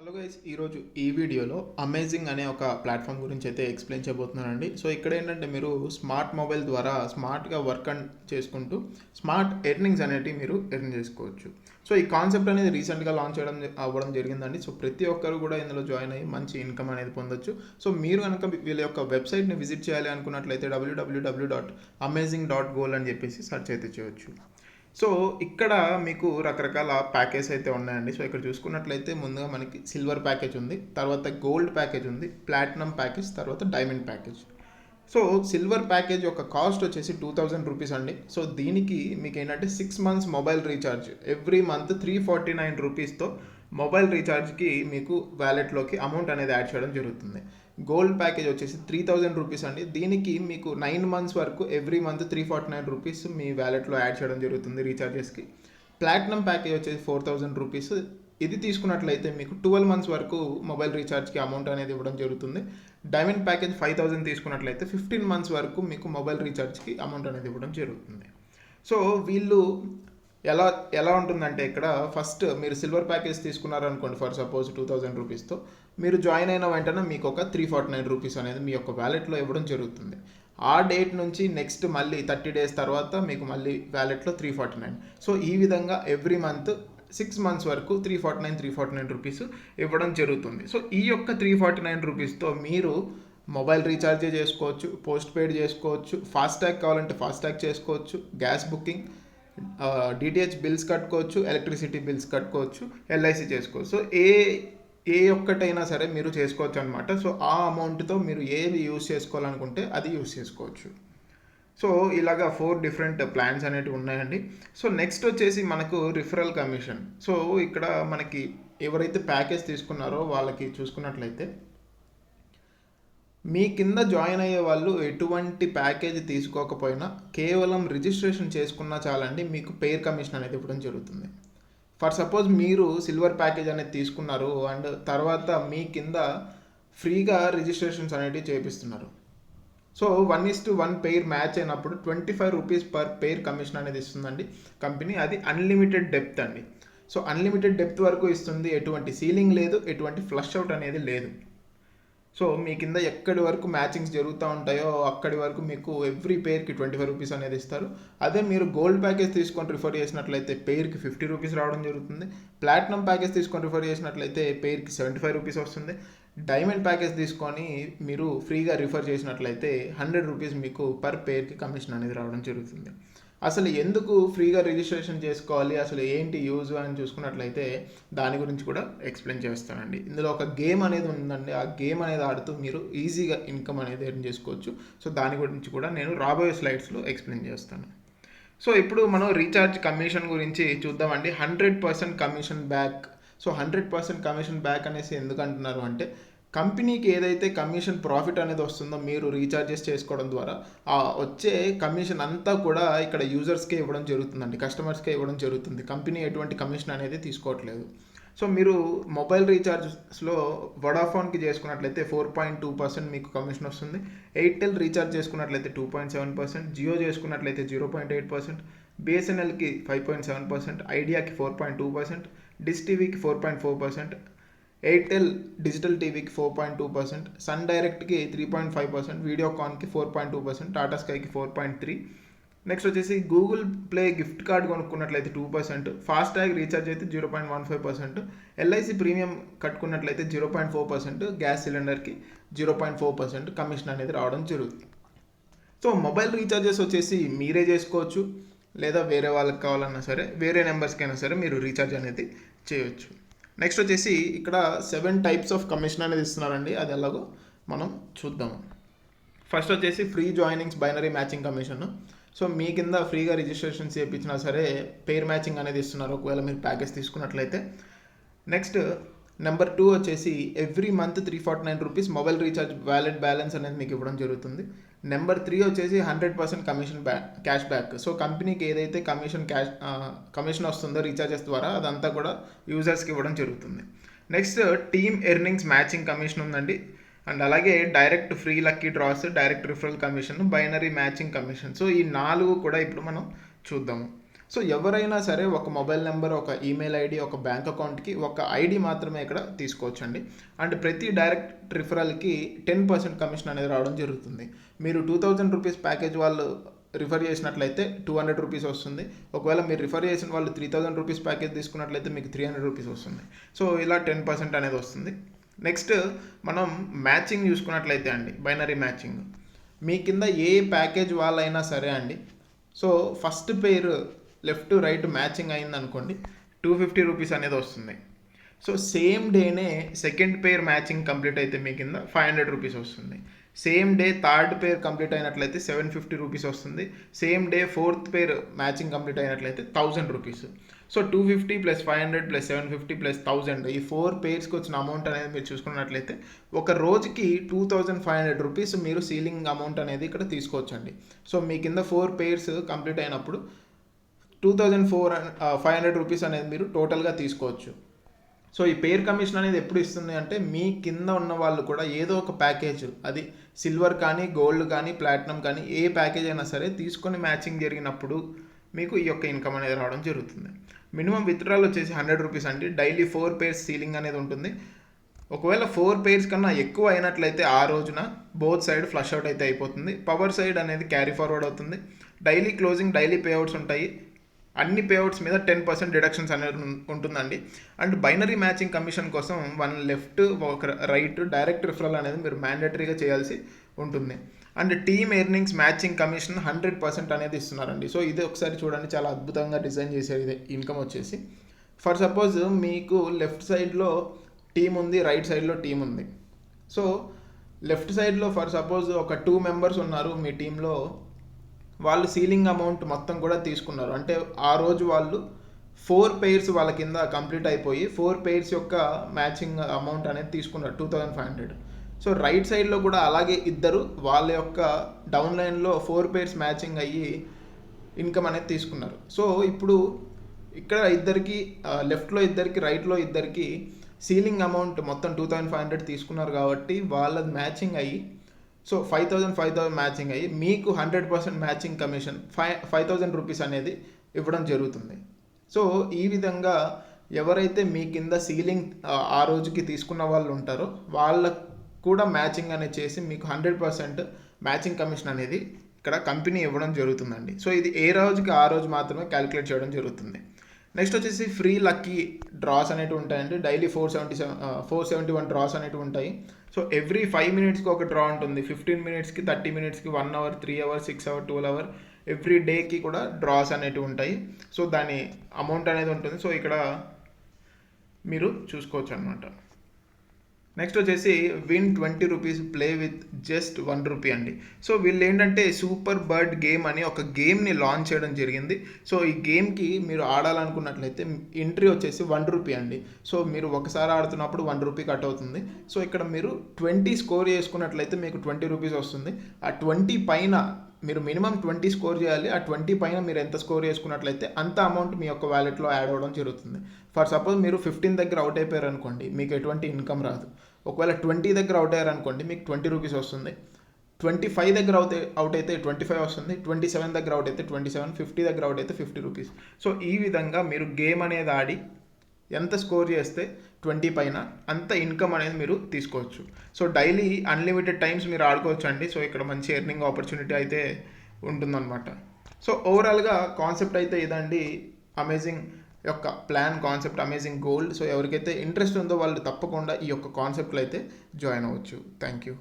Hello guys, ఈరోజు ఈ వీడియోలో అమేజింగ్ అనే ఒక ప్లాట్ఫామ్ గురించి అయితే ఎక్స్ప్లెయిన్ చేయబోతున్నానండి. సో ఇక్కడ ఏంటంటే మీరు స్మార్ట్ మొబైల్ ద్వారా స్మార్ట్గా వర్క్ చేసుకుంటూ స్మార్ట్ ఎర్నింగ్స్ అనేటివి మీరు ఎర్న్ చేసుకోవచ్చు. సో ఈ కాన్సెప్ట్ అనేది రీసెంట్గా లాంచ్ అవ్వడం జరిగిందండి. సో ప్రతి ఒక్కరు కూడా ఇందులో జాయిన్ అయ్యి మంచి ఇన్కమ్ అనేది పొందొచ్చు. సో మీరు కనుక వీళ్ళ యొక్క వెబ్సైట్ని విజిట్ చేయాలి అనుకున్నట్లయితే www.amazing.gold అని చెప్పేసి సెర్చ్ అయితే చేయొచ్చు. సో ఇక్కడ మీకు రకరకాల ప్యాకేజ్ అయితే ఉన్నాయండి. సో ఇక్కడ చూసుకున్నట్లయితే ముందుగా మనకి సిల్వర్ ప్యాకేజ్ ఉంది, తర్వాత గోల్డ్ ప్యాకేజ్ ఉంది, ప్లాటినం ప్యాకేజ్, తర్వాత diamond package. So silver package యొక్క కాస్ట్ వచ్చేసి 2000 రూపీస్ అండి. సో దీనికి మీకు ఏంటంటే 6 months mobile recharge every month 349 రూపీస్తో మొబైల్ రీఛార్జ్కి మీకు వ్యాలెట్లోకి అమౌంట్ అనేది యాడ్ చేయడం జరుగుతుంది. గోల్డ్ ప్యాకేజ్ వచ్చేసి 3000 రూపీస్ అండి. దీనికి మీకు 9 months వరకు ఎవ్రీ మంత్ 349 రూపీస్ మీ వ్యాలెట్లో యాడ్ చేయడం జరుగుతుంది రీఛార్జెస్కి. ప్లాటినం ప్యాకేజ్ వచ్చేసి 4000 రూపీస్. ఇది తీసుకున్నట్లయితే మీకు 12 months వరకు మొబైల్ రీఛార్జ్కి అమౌంట్ అనేది ఇవ్వడం జరుగుతుంది. డైమండ్ ప్యాకేజ్ 5000 తీసుకున్నట్లయితే 15 months వరకు మీకు మొబైల్ రీఛార్జ్కి అమౌంట్ అనేది ఇవ్వడం జరుగుతుంది. సో వీళ్ళు ఎలా ఎలా ఉంటుందంటే ఇక్కడ ఫస్ట్ మీరు సిల్వర్ ప్యాకేజ్ తీసుకున్నారనుకోండి, ఫర్ సపోజ్ 2000 రూపీస్తో మీరు జాయిన్ అయిన వెంటనే మీకు ఒక 349 రూపీస్ అనేది మీ యొక్క వ్యాలెట్లో ఇవ్వడం జరుగుతుంది. ఆ డేట్ నుంచి నెక్స్ట్ మళ్ళీ 30 days తర్వాత మీకు మళ్ళీ వ్యాలెట్లో 349. సో ఈ విధంగా ఎవ్రీ మంత్ 6 months వరకు 349 రూపీస్ ఇవ్వడం జరుగుతుంది. సో ఈ యొక్క 349 రూపీస్తో మీరు మొబైల్ రీఛార్జే చేసుకోవచ్చు, పోస్ట్ పెయిడ్ చేసుకోవచ్చు, ఫాస్టాగ్ కావాలంటే ఫాస్టాగ్ చేసుకోవచ్చు, గ్యాస్ బుకింగ్, డిటిహెచ్ బిల్స్ కట్టుకోవచ్చు, ఎలక్ట్రిసిటీ బిల్స్ కట్టుకోవచ్చు, ఎల్ఐసి చేసుకోవచ్చు. సో ఏ ఒక్కటైనా సరే మీరు చేసుకోవచ్చు అనమాట. సో ఆ అమౌంట్తో మీరు ఏది యూజ్ చేసుకోవాలనుకుంటే అది యూజ్ చేసుకోవచ్చు. సో ఇలాగా 4 different ప్లాన్స్ అనేటివి ఉన్నాయండి. సో నెక్స్ట్ వచ్చేసి మనకు రిఫరల్ కమిషన్. సో ఇక్కడ మనకి ఎవరైతే ప్యాకేజ్ తీసుకున్నారో వాళ్ళకి చూసుకున్నట్లయితే మీ కింద జాయిన్ అయ్యే వాళ్ళు ఎటువంటి ప్యాకేజ్ తీసుకోకపోయినా కేవలం రిజిస్ట్రేషన్ చేసుకున్నా చాలండి, మీకు పెయిర్ కమిషన్ అనేది ఇవ్వడం జరుగుతుంది. ఫర్ సపోజ్ మీరు సిల్వర్ ప్యాకేజ్ అనేది తీసుకున్నారు అండ్ తర్వాత మీ కింద ఫ్రీగా రిజిస్ట్రేషన్స్ అనేటివి చేపిస్తున్నారు. సో 1:1 పెయిర్ మ్యాచ్ అయినప్పుడు 25 రూపీస్ పర్ పెయిర్ కమిషన్ అనేది ఇస్తుందండి కంపెనీ. అది అన్లిమిటెడ్ డెప్త్ అండి. సో అన్లిమిటెడ్ డెప్త్ వరకు ఇస్తుంది, ఎటువంటి సీలింగ్ లేదు, ఎటువంటి ఫ్లష్ అవుట్ అనేది లేదు. సో మీ కింద ఎక్కడి వరకు మ్యాచింగ్స్ జరుగుతూ ఉంటాయో అక్కడి వరకు మీకు ఎవ్రీ పెయిర్కి 25 రూపీస్ అనేది ఇస్తారు. అదే మీరు గోల్డ్ ప్యాకేజ్ తీసుకొని రిఫర్ చేసినట్లయితే పెయిర్కి 50 రూపీస్ రావడం జరుగుతుంది. ప్లాటినం ప్యాకేజ్ తీసుకొని రిఫర్ చేసినట్లయితే పెయిర్కి 75 రూపీస్ వస్తుంది. డైమండ్ ప్యాకేజ్ తీసుకొని మీరు ఫ్రీగా రిఫర్ చేసినట్లయితే 100 రూపీస్ మీకు పర్ పెయిర్కి కమిషన్ అనేది రావడం జరుగుతుంది. అసలు ఎందుకు ఫ్రీగా రిజిస్ట్రేషన్ చేసుకోవాలి, అసలు ఏంటి యూజ్ అని చూసుకున్నట్లయితే దాని గురించి కూడా ఎక్స్ప్లెయిన్ చేస్తానండి. ఇందులో ఒక గేమ్ అనేది ఉందండి. ఆ గేమ్ అనేది ఆడుతూ మీరు ఈజీగా ఇన్కమ్ అనేది ఎర్న్ చేసుకోవచ్చు. సో దాని గురించి కూడా నేను రాబోయే స్లైడ్స్లో ఎక్స్ప్లెయిన్ చేస్తాను. సో ఇప్పుడు మనం రీఛార్జ్ కమిషన్ గురించి చూద్దామండి. 100% commission back. So 100% commission back అనేసి ఎందుకు అంటున్నారు అంటే, కంపెనీకి ఏదైతే కమిషన్ ప్రాఫిట్ అనేది వస్తుందో మీరు రీఛార్జెస్ చేసుకోవడం ద్వారా ఆ వచ్చే కమిషన్ అంతా కూడా ఇక్కడ యూజర్స్కే ఇవ్వడం జరుగుతుందండి, కస్టమర్స్కే ఇవ్వడం జరుగుతుంది. కంపెనీ ఎటువంటి కమిషన్ అనేది తీసుకోవట్లేదు. సో మీరు మొబైల్ రీఛార్జ్స్లో వడాఫోన్కి చేసుకున్నట్లయితే 4.2% మీకు కమిషన్ వస్తుంది. ఎయిర్టెల్ రీఛార్జ్ చేసుకున్నట్లయితే 2.7%, జియో చేసుకున్నట్లయితే 0.8%, బిఎస్ఎన్ఎల్కి 5.7%, ఐడియాకి 4.2%, డిష్ టీవీకి 4.4%, ఎయిర్టెల్ డిజిటల్ టీవీకి 4.2%, సన్ డైరెక్ట్కి 3.5%, వీడియోకాన్కి 4.2%, టాటా స్కైకి 4.3%. నెక్స్ట్ వచ్చేసి గూగుల్ ప్లే గిఫ్ట్ కార్డ్ కొనుక్కున్నట్లయితే 2%, ఫాస్టాగ్ రీఛార్జ్ అయితే 0.15%, ఎల్ఐసి ప్రీమియం కట్టుకున్నట్లయితే 0.4%, గ్యాస్ సిలిండర్కి 0.4% కమిషన్ అనేది రావడం జరుగుతుంది. సో మొబైల్ రీఛార్జెస్ వచ్చేసి మీరే చేసుకోవచ్చు, లేదా వేరే వాళ్ళకి కావాలన్నా సరే వేరే నెంబర్స్కైనా సరే మీరు రీఛార్జ్ అనేది చేయొచ్చు. నెక్స్ట్ వచ్చేసి ఇక్కడ 7 types ఆఫ్ కమిషన్ అనేది ఇస్తున్నారండి. అది ఎలాగో మనం చూద్దాము. ఫస్ట్ వచ్చేసి free joinings binary matching commission. So మీ కింద ఫ్రీగా రిజిస్ట్రేషన్ చేయించినా సరే పెయిర్ మ్యాచింగ్ అనేది ఇస్తున్నారు ఒకవేళ మీరు ప్యాకేజ్ తీసుకున్నట్లయితే. నెక్స్ట్ నెంబర్ 2 వచ్చేసి every month 349 rupees mobile recharge wallet balance అనేది మీకు ఇవ్వడం జరుగుతుంది. నెంబర్ 3 వచ్చేసి 100% కమిషన్ క్యాష్ బ్యాక్. సో కంపెనీకి ఏదైతే కమిషన్ వస్తుందో రీఛార్జెస్ ద్వారా అదంతా కూడా యూజర్స్కి ఇవ్వడం జరుగుతుంది. Next team earnings matching commission ఉందండి. అండ్ అలాగే direct free lucky dross, direct referral commission, binary matching commission. So ఈ 4 కూడా ఇప్పుడు మనం చూద్దాము. సో ఎవరైనా సరే ఒక మొబైల్ నెంబర్, ఒక ఈమెయిల్ ఐడి, ఒక బ్యాంక్ అకౌంట్కి ఒక ఐడి మాత్రమే ఇక్కడ తీసుకోవచ్చండి. అండ్ ప్రతి డైరెక్ట్ రిఫరల్కి 10% కమిషన్ అనేది రావడం జరుగుతుంది. మీరు 2000 రూపీస్ ప్యాకేజ్ వాళ్ళు రిఫర్ చేసినట్లయితే 200 రూపీస్ వస్తుంది. ఒకవేళ మీరు రిఫర్ చేసిన వాళ్ళు 3000 రూపీస్ ప్యాకేజ్ తీసుకున్నట్లయితే మీకు 300 రూపీస్ వస్తుంది. సో ఇలా 10% అనేది వస్తుంది. నెక్స్ట్ మనం మ్యాచింగ్ చూసుకున్నట్లయితే అండి, బైనరీ మ్యాచింగ్ మీ కింద ఏ ప్యాకేజ్ వాళ్ళైనా సరే అండి. సో ఫస్ట్ పేర్ లెఫ్ట్ రైట్ మ్యాచింగ్ అయింది అనుకోండి, 250 రూపీస్ అనేది వస్తుంది. సో సేమ్ డేనే సెకండ్ పేర్ మ్యాచింగ్ కంప్లీట్ అయితే మీ కింద 500 రూపీస్ వస్తుంది. సేమ్ డే థర్డ్ పేర్ కంప్లీట్ అయినట్లయితే 750 రూపీస్ వస్తుంది. సేమ్ డే ఫోర్త్ పేర్ మ్యాచింగ్ కంప్లీట్ అయినట్లయితే 1000 rupees. So 250 plus 500 plus 750 plus 1000 ఈ 4 పేర్స్కి వచ్చిన అమౌంట్ అనేది మీరు చూసుకున్నట్లయితే ఒక రోజుకి 2500 రూపీస్ మీరు సీలింగ్ అమౌంట్ అనేది ఇక్కడ తీసుకోవచ్చండి. సో మీ కింద 4 పేర్స్ కంప్లీట్ అయినప్పుడు 2500 రూపీస్ అనేది మీరు టోటల్గా తీసుకోవచ్చు. సో ఈ పేర్ కమిషన్ అనేది ఎప్పుడు ఇస్తుంది అంటే మీ కింద ఉన్న వాళ్ళు కూడా ఏదో ఒక ప్యాకేజ్, అది సిల్వర్ కానీ, గోల్డ్ కానీ, ప్లాటినం కానీ, ఏ ప్యాకేజ్ అయినా సరే తీసుకొని మ్యాచింగ్ జరిగినప్పుడు మీకు ఈ యొక్క ఇన్కమ్ అనేది రావడం జరుగుతుంది. మినిమం విత్డ్రాల్ వచ్చేసి 100 రూపీస్ అండి. డైలీ 4 పేర్స్ సీలింగ్ అనేది ఉంటుంది. ఒకవేళ 4 పేర్స్ కన్నా ఎక్కువ అయినట్లయితే ఆ రోజున బోత్ సైడ్ ఫ్లష్ అవుట్ అయితే అయిపోతుంది. పవర్ సైడ్ అనేది క్యారీ ఫార్వర్డ్ అవుతుంది. డైలీ క్లోజింగ్, డైలీ పేఅవుట్స్ ఉంటాయి. అన్ని పేఅవుట్స్ మీద 10% డిడక్షన్స్ అనేది ఉంటుందండి. అండ్ బైనరీ మ్యాచింగ్ కమిషన్ కోసం 1 లెఫ్ట్, ఒక రైట్ డైరెక్ట్ రిఫరల్ అనేది మీరు మ్యాండేటరీగా చేయాల్సి ఉంటుంది. And team earnings matching commission 100% అనేది ఇస్తున్నారండి. సో ఇది ఒకసారి చూడండి, చాలా అద్భుతంగా డిజైన్ చేసేది ఇది ఇన్కమ్ వచ్చేసి. ఫర్ సపోజ్ మీకు లెఫ్ట్ సైడ్లో టీమ్ ఉంది, రైట్ సైడ్లో టీమ్ ఉంది. సో లెఫ్ట్ సైడ్లో ఫర్ సపోజ్ ఒక 2 మెంబర్స్ ఉన్నారు మీ టీంలో, వాళ్ళు సీలింగ్ అమౌంట్ మొత్తం కూడా తీసుకున్నారు. అంటే ఆ రోజు వాళ్ళు 4 పేర్స్ వాళ్ళ కింద కంప్లీట్ అయిపోయి 4 పేర్స్ యొక్క మ్యాచింగ్ అమౌంట్ అనేది తీసుకున్నారు 2500. సో రైట్ సైడ్లో కూడా అలాగే ఇద్దరు వాళ్ళ యొక్క డౌన్ లైన్లో 4 పేర్స్ మ్యాచింగ్ అయ్యి ఇన్కమ్ అనేది తీసుకున్నారు. సో ఇప్పుడు ఇక్కడ ఇద్దరికి, లెఫ్ట్లో ఇద్దరికి, రైట్లో ఇద్దరికి సీలింగ్ అమౌంట్ మొత్తం 2500 తీసుకున్నారు కాబట్టి వాళ్ళది మ్యాచింగ్ అయ్యి, సో 5000 మ్యాచింగ్ అయ్యి మీకు 100% మ్యాచింగ్ కమిషన్ 5000 రూపీస్ అనేది ఇవ్వడం జరుగుతుంది. సో ఈ విధంగా ఎవరైతే మీ కింద సీలింగ్ ఆ రోజుకి తీసుకున్న వాళ్ళు ఉంటారో వాళ్ళకు కూడా మ్యాచింగ్ అనేది చేసి మీకు 100% మ్యాచింగ్ కమిషన్ అనేది ఇక్కడ కంపెనీ ఇవ్వడం జరుగుతుందండి. సో ఇది ఏ రోజుకి ఆ రోజు మాత్రమే క్యాలిక్యులేట్ చేయడం జరుగుతుంది. నెక్స్ట్ వచ్చేసి ఫ్రీ లక్కీ డ్రాస్ అనేవి ఉంటాయండి. డైలీ 471 డ్రాస్ అనేవి ఉంటాయి. సో ఎవ్రీ 5 మినిట్స్కి ఒక డ్రా ఉంటుంది. 15 మినిట్స్కి, 30 మినిట్స్కి, 1 hour, 3 hours, 6 hour, 12 hour, every డేకి కూడా డ్రాస్ అనేవి ఉంటాయి. సో దాని అమౌంట్ అనేది ఉంటుంది. సో ఇక్కడ మీరు చూసుకోవచ్చు అనమాట. నెక్స్ట్ వచ్చేసి win 20 rupees, play with just 1 rupee అండి. సో వీళ్ళు ఏంటంటే సూపర్ బర్డ్ గేమ్ అని ఒక గేమ్ని లాంచ్ చేయడం జరిగింది. సో ఈ గేమ్కి మీరు ఆడాలనుకున్నట్లయితే ఎంట్రీ వచ్చేసి 1 రూపీ అండి. సో మీరు ఒకసారి ఆడుతున్నప్పుడు 1 రూపీ కట్ అవుతుంది. సో ఇక్కడ మీరు 20 స్కోర్ చేసుకున్నట్లయితే మీకు 20 రూపీస్ వస్తుంది. ఆ 20 పైన మీరు మినిమం 20 స్కోర్ చేయాలి. ఆ 20 పైన మీరు ఎంత స్కోర్ చేసుకున్నట్లయితే అంత అమౌంట్ మీ యొక్క వ్యాలెట్లో యాడ్ అవ్వడం జరుగుతుంది. ఫర్ సపోజ్ మీరు 15 దగ్గర అవుట్ అయిపోయారు అనుకోండి, మీకు ఎటువంటి ఇన్కమ్ రాదు. ఒకవేళ 20 దగ్గర అవుట్ అయ్యారు అనుకోండి, మీకు 20 రూపీస్ వస్తుంది. 25 దగ్గర అవుట్ అయితే 25 వస్తుంది. 27 దగ్గర అవుట్ అయితే 27, 50 దగ్గర అవుట్ అయితే 50 రూపీస్. సో ఈ విధంగా మీరు గేమ్ అనేది ఆడి ఎంత స్కోర్ చేస్తే 20 పైన అంత ఇన్కమ్ అనేది మీరు తీసుకోవచ్చు. సో డైలీ అన్లిమిటెడ్ టైమ్స్ మీరు ఆడుకోవచ్చు అండి. సో ఇక్కడ మంచి ఎర్నింగ్ ఆపర్చునిటీ అయితే ఉంటుందన్నమాట. సో ఓవరాల్గా కాన్సెప్ట్ అయితే ఇదండి, అమేజింగ్ యొక్క plan concept, amazing gold. So ఎవరికైతే ఇంట్రెస్ట్ ఉందో వాళ్ళు తప్పకుండా ఈ యొక్క కాన్సెప్ట్లో అయితే జాయిన్ అవ్వచ్చు. Thank you.